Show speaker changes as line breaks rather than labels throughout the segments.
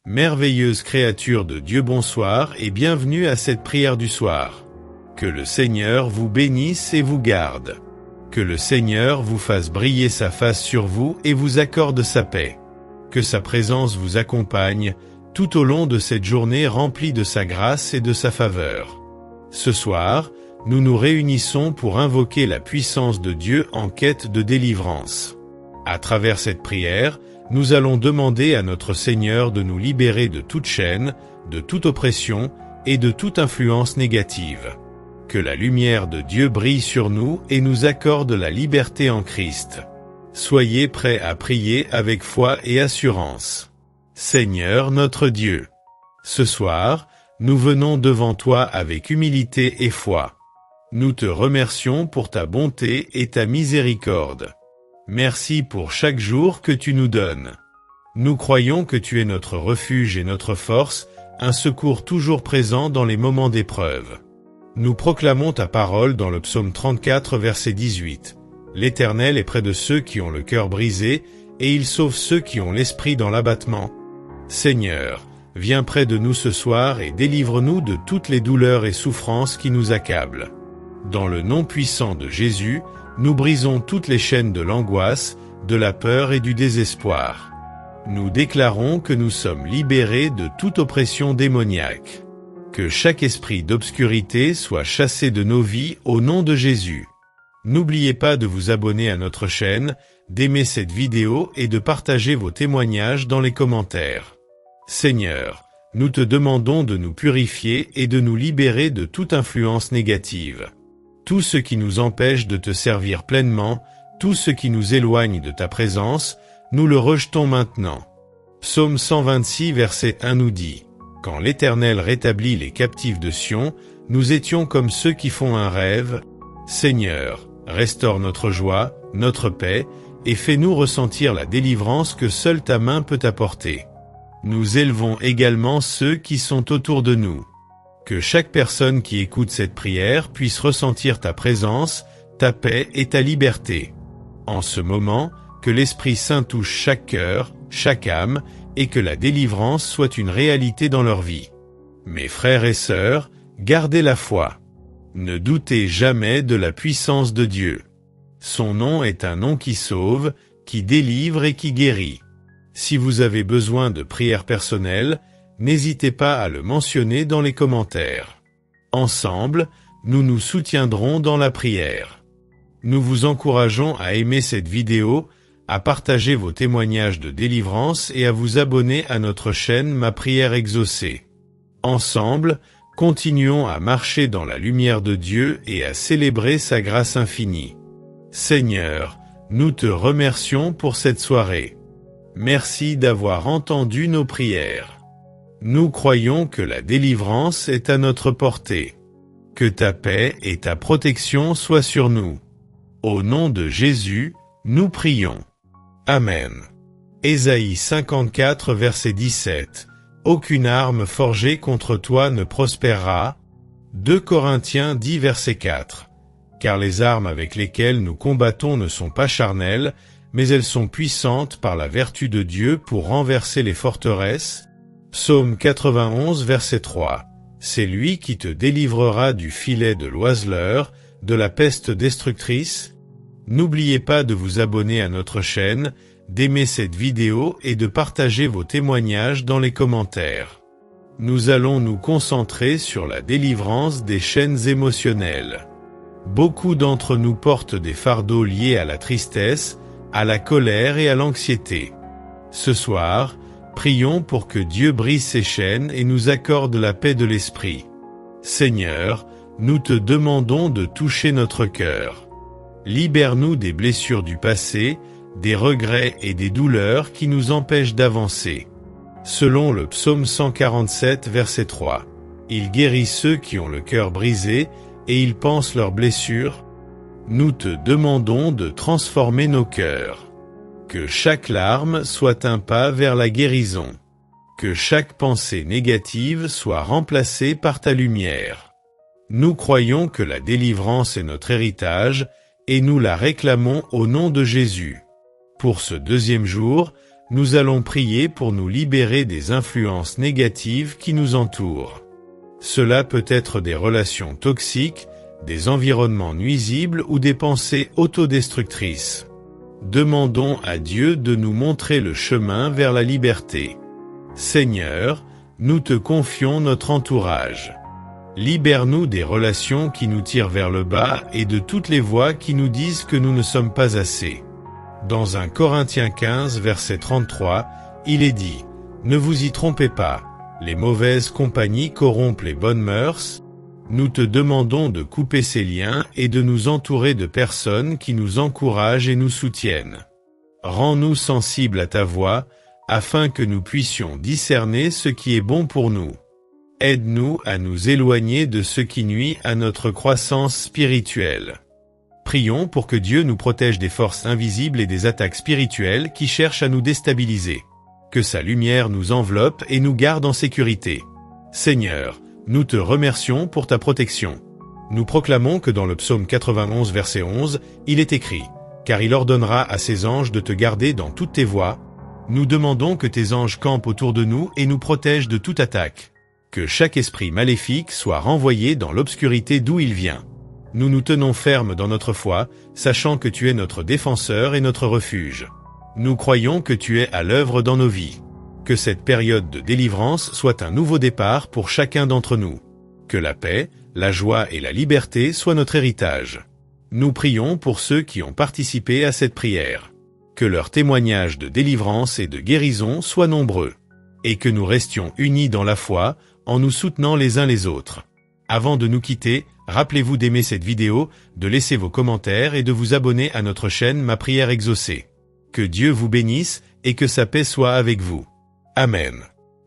Merveilleuse créature de Dieu, bonsoir et bienvenue à cette prière du soir. Que le Seigneur vous bénisse et vous garde. Que le Seigneur vous fasse briller sa face sur vous et vous accorde sa paix. Que sa présence vous accompagne tout au long de cette journée remplie de sa grâce et de sa faveur. Ce soir, nous nous réunissons pour invoquer la puissance de Dieu en quête de délivrance. À travers cette prière, nous allons demander à notre Seigneur de nous libérer de toute chaîne, de toute oppression et de toute influence négative. Que la lumière de Dieu brille sur nous et nous accorde la liberté en Christ. Soyez prêts à prier avec foi et assurance. Seigneur notre Dieu, ce soir, nous venons devant toi avec humilité et foi. Nous te remercions pour ta bonté et ta miséricorde. Merci pour chaque jour que tu nous donnes. Nous croyons que tu es notre refuge et notre force, un secours toujours présent dans les moments d'épreuve. Nous proclamons ta parole dans le psaume 34 verset 18. L'Éternel est près de ceux qui ont le cœur brisé, et il sauve ceux qui ont l'esprit dans l'abattement. Seigneur, viens près de nous ce soir et délivre-nous de toutes les douleurs et souffrances qui nous accablent. Dans le nom puissant de Jésus, nous brisons toutes les chaînes de l'angoisse, de la peur et du désespoir. Nous déclarons que nous sommes libérés de toute oppression démoniaque. Que chaque esprit d'obscurité soit chassé de nos vies au nom de Jésus. N'oubliez pas de vous abonner à notre chaîne, d'aimer cette vidéo et de partager vos témoignages dans les commentaires. Seigneur, nous te demandons de nous purifier et de nous libérer de toute influence négative. Tout ce qui nous empêche de te servir pleinement, tout ce qui nous éloigne de ta présence, nous le rejetons maintenant. Psaume 126 verset 1 nous dit: « Quand l'Éternel rétablit les captifs de Sion, nous étions comme ceux qui font un rêve. Seigneur, restaure notre joie, notre paix, et fais-nous ressentir la délivrance que seule ta main peut apporter. Nous élevons également ceux qui sont autour de nous. Que chaque personne qui écoute cette prière puisse ressentir ta présence, ta paix et ta liberté. En ce moment, que l'Esprit Saint touche chaque cœur, chaque âme, et que la délivrance soit une réalité dans leur vie. Mes frères et sœurs, gardez la foi. Ne doutez jamais de la puissance de Dieu. Son nom est un nom qui sauve, qui délivre et qui guérit. Si vous avez besoin de prières personnelles, n'hésitez pas à le mentionner dans les commentaires. Ensemble, nous nous soutiendrons dans la prière. Nous vous encourageons à aimer cette vidéo, à partager vos témoignages de délivrance et à vous abonner à notre chaîne Ma Prière Exaucée. Ensemble, continuons à marcher dans la lumière de Dieu et à célébrer sa grâce infinie. Seigneur, nous te remercions pour cette soirée. Merci d'avoir entendu nos prières. Nous croyons que la délivrance est à notre portée. Que ta paix et ta protection soient sur nous. Au nom de Jésus, nous prions. Amen. Ésaïe 54 verset 17. Aucune arme forgée contre toi ne prospérera. 2 Corinthiens 10 verset 4. Car les armes avec lesquelles nous combattons ne sont pas charnelles, mais elles sont puissantes par la vertu de Dieu pour renverser les forteresses. Psaume 91 verset 3. C'est lui qui te délivrera du filet de l'oiseleur, de la peste destructrice. N'oubliez pas de vous abonner à notre chaîne, d'aimer cette vidéo et de partager vos témoignages dans les commentaires. Nous allons nous concentrer sur la délivrance des chaînes émotionnelles. Beaucoup d'entre nous portent des fardeaux liés à la tristesse, à la colère et à l'anxiété. Ce soir, prions pour que Dieu brise ces chaînes et nous accorde la paix de l'esprit. Seigneur, nous te demandons de toucher notre cœur. Libère-nous des blessures du passé, des regrets et des douleurs qui nous empêchent d'avancer. Selon le psaume 147 verset 3, il guérit ceux qui ont le cœur brisé et il panse leurs blessures. Nous te demandons de transformer nos cœurs. Que chaque larme soit un pas vers la guérison. Que chaque pensée négative soit remplacée par ta lumière. Nous croyons que la délivrance est notre héritage et nous la réclamons au nom de Jésus. Pour ce deuxième jour, Nous allons prier pour nous libérer des influences négatives qui nous entourent. Cela peut être des relations toxiques, des environnements nuisibles ou des pensées autodestructrices. Demandons à Dieu de nous montrer le chemin vers la liberté. Seigneur, nous te confions notre entourage. Libère-nous des relations qui nous tirent vers le bas et de toutes les voix qui nous disent que nous ne sommes pas assez. Dans 1 Corinthiens 15, verset 33, il est dit « Ne vous y trompez pas, les mauvaises compagnies corrompent les bonnes mœurs. Nous te demandons de couper ces liens et de nous entourer de personnes qui nous encouragent et nous soutiennent. Rends-nous sensibles à ta voix, afin que nous puissions discerner ce qui est bon pour nous. Aide-nous à nous éloigner de ce qui nuit à notre croissance spirituelle. » Prions pour que Dieu nous protège des forces invisibles et des attaques spirituelles qui cherchent à nous déstabiliser. Que sa lumière nous enveloppe et nous garde en sécurité. Seigneur, nous te remercions pour ta protection. Nous proclamons que dans le psaume 91 verset 11, il est écrit « Car il ordonnera à ses anges de te garder dans toutes tes voies. » Nous demandons que tes anges campent autour de nous et nous protègent de toute attaque. Que chaque esprit maléfique soit renvoyé dans l'obscurité d'où il vient. Nous nous tenons fermes dans notre foi, sachant que tu es notre défenseur et notre refuge. Nous croyons que tu es à l'œuvre dans nos vies. Que cette période de délivrance soit un nouveau départ pour chacun d'entre nous. Que la paix, la joie et la liberté soient notre héritage. Nous prions pour ceux qui ont participé à cette prière. Que leurs témoignages de délivrance et de guérison soient nombreux. Et que nous restions unis dans la foi, en nous soutenant les uns les autres. Avant de nous quitter, rappelez-vous d'aimer cette vidéo, de laisser vos commentaires et de vous abonner à notre chaîne Ma Prière Exaucée. Que Dieu vous bénisse et que sa paix soit avec vous. Amen.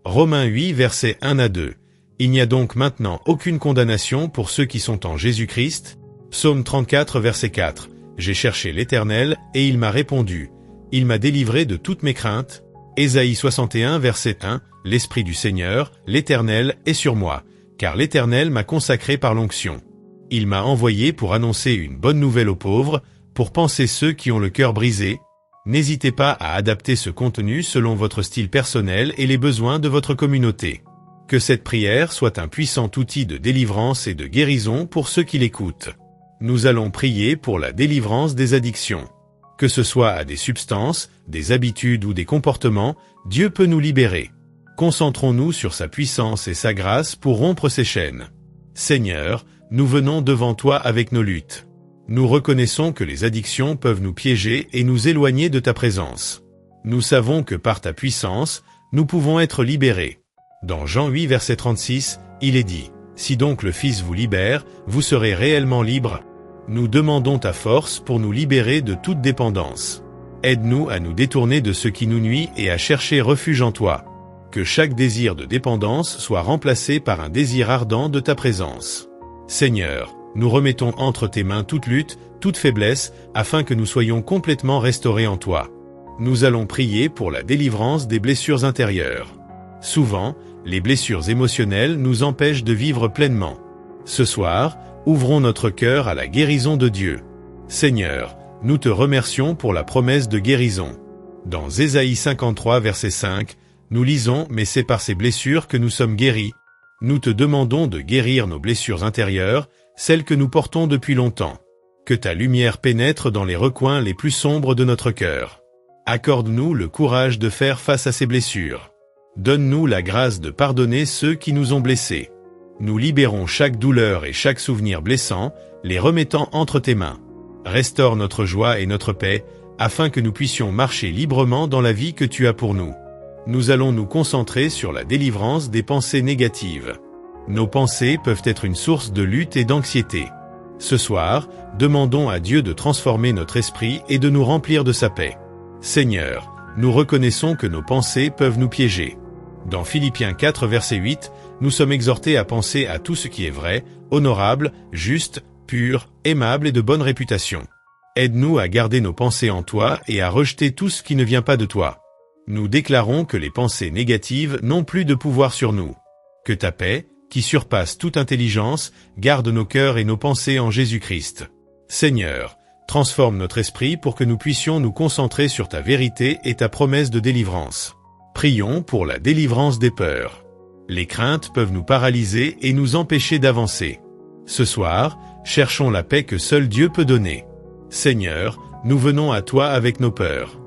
Romains 8 versets 1 à 2. Il n'y a donc maintenant aucune condamnation pour ceux qui sont en Jésus-Christ. Psaume 34 verset 4. J'ai cherché l'Éternel et il m'a répondu. Il m'a délivré de toutes mes craintes. Ésaïe 61 verset 1. L'Esprit du Seigneur, l'Éternel, est sur moi, car l'Éternel m'a consacré par l'onction. Il m'a envoyé pour annoncer une bonne nouvelle aux pauvres, pour panser ceux qui ont le cœur brisé. N'hésitez pas à adapter ce contenu selon votre style personnel et les besoins de votre communauté. Que cette prière soit un puissant outil de délivrance et de guérison pour ceux qui l'écoutent. Nous allons prier pour la délivrance des addictions. Que ce soit à des substances, des habitudes ou des comportements, Dieu peut nous libérer. Concentrons-nous sur sa puissance et sa grâce pour rompre ces chaînes. Seigneur, nous venons devant toi avec nos luttes. Nous reconnaissons que les addictions peuvent nous piéger et nous éloigner de ta présence. Nous savons que par ta puissance, nous pouvons être libérés. Dans Jean 8 verset 36, il est dit « Si donc le Fils vous libère, vous serez réellement libres. » Nous demandons ta force pour nous libérer de toute dépendance. Aide-nous à nous détourner de ce qui nous nuit et à chercher refuge en toi. Que chaque désir de dépendance soit remplacé par un désir ardent de ta présence. Seigneur, nous remettons entre tes mains toute lutte, toute faiblesse, afin que nous soyons complètement restaurés en toi. Nous allons prier pour la délivrance des blessures intérieures. Souvent, les blessures émotionnelles nous empêchent de vivre pleinement. Ce soir, ouvrons notre cœur à la guérison de Dieu. Seigneur, nous te remercions pour la promesse de guérison. Dans Ésaïe 53 verset 5, nous lisons « Mais c'est par ces blessures que nous sommes guéris ». Nous te demandons de guérir nos blessures intérieures, celles que nous portons depuis longtemps. Que ta lumière pénètre dans les recoins les plus sombres de notre cœur. Accorde-nous le courage de faire face à ces blessures. Donne-nous la grâce de pardonner ceux qui nous ont blessés. Nous libérons chaque douleur et chaque souvenir blessant, les remettant entre tes mains. Restaure notre joie et notre paix, afin que nous puissions marcher librement dans la vie que tu as pour nous. Nous allons nous concentrer sur la délivrance des pensées négatives. Nos pensées peuvent être une source de lutte et d'anxiété. Ce soir, demandons à Dieu de transformer notre esprit et de nous remplir de sa paix. Seigneur, nous reconnaissons que nos pensées peuvent nous piéger. Dans Philippiens 4 verset 8, nous sommes exhortés à penser à tout ce qui est vrai, honorable, juste, pur, aimable et de bonne réputation. Aide-nous à garder nos pensées en toi et à rejeter tout ce qui ne vient pas de toi. Nous déclarons que les pensées négatives n'ont plus de pouvoir sur nous. Que ta paix, qui surpasse toute intelligence, garde nos cœurs et nos pensées en Jésus-Christ. Seigneur, Transforme notre esprit pour que nous puissions nous concentrer sur ta vérité et ta promesse de délivrance. Prions pour la délivrance des peurs. Les craintes peuvent nous paralyser et nous empêcher d'avancer. Ce soir, cherchons la paix que seul Dieu peut donner. Seigneur, nous venons à toi avec nos peurs.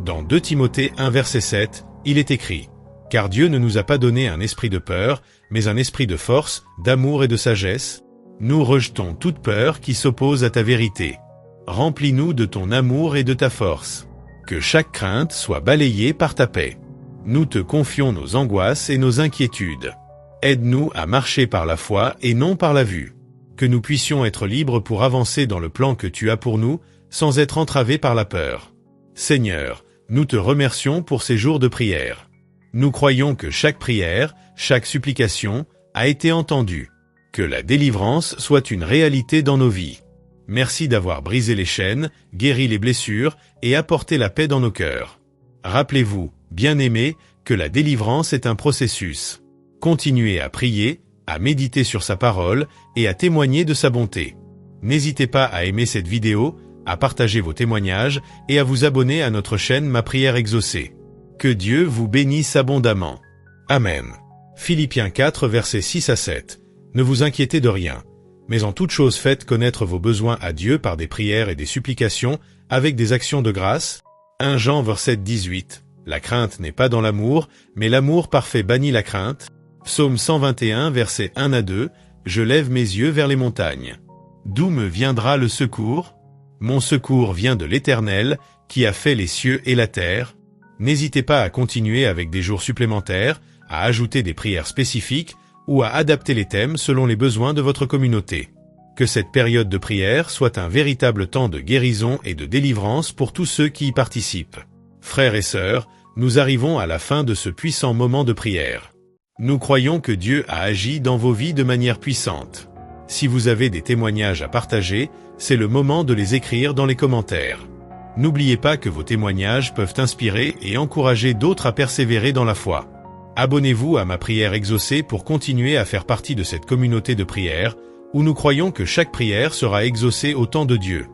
Dans 2 Timothée 1 verset 7, il est écrit « Car Dieu ne nous a pas donné un esprit de peur, mais un esprit de force, d'amour et de sagesse. Nous rejetons toute peur qui s'oppose à ta vérité. Remplis-nous de ton amour et de ta force. Que chaque crainte soit balayée par ta paix. Nous te confions nos angoisses et nos inquiétudes. Aide-nous à marcher par la foi et non par la vue. Que nous puissions être libres pour avancer dans le plan que tu as pour nous, sans être entravés par la peur. Seigneur, nous te remercions pour ces jours de prière. Nous croyons que chaque prière, chaque supplication, a été entendue. Que la délivrance soit une réalité dans nos vies. Merci d'avoir brisé les chaînes, guéri les blessures et apporté la paix dans nos cœurs. Rappelez-vous, bien-aimés, que la délivrance est un processus. Continuez à prier, à méditer sur sa parole et à témoigner de sa bonté. N'hésitez pas à aimer cette vidéo, à partager vos témoignages et à vous abonner à notre chaîne Ma Prière Exaucée. Que Dieu vous bénisse abondamment. Amen. Philippiens 4 versets 6 à 7. Ne vous inquiétez de rien, mais en toute chose faites connaître vos besoins à Dieu par des prières et des supplications, avec des actions de grâce. 1 Jean verset 18. La crainte n'est pas dans l'amour, mais l'amour parfait bannit la crainte. Psaume 121 versets 1 à 2. Je lève mes yeux vers les montagnes. D'où me viendra le secours? Mon secours vient de l'Éternel, qui a fait les cieux et la terre. N'hésitez pas à continuer avec des jours supplémentaires, à ajouter des prières spécifiques, ou à adapter les thèmes selon les besoins de votre communauté. Que cette période de prière soit un véritable temps de guérison et de délivrance pour tous ceux qui y participent. Frères et sœurs, nous arrivons à la fin de ce puissant moment de prière. Nous croyons que Dieu a agi dans vos vies de manière puissante. Si vous avez des témoignages à partager, c'est le moment de les écrire dans les commentaires. N'oubliez pas que vos témoignages peuvent inspirer et encourager d'autres à persévérer dans la foi. Abonnez-vous à Ma Prière Exaucée pour continuer à faire partie de cette communauté de prière, où nous croyons que chaque prière sera exaucée au temps de Dieu.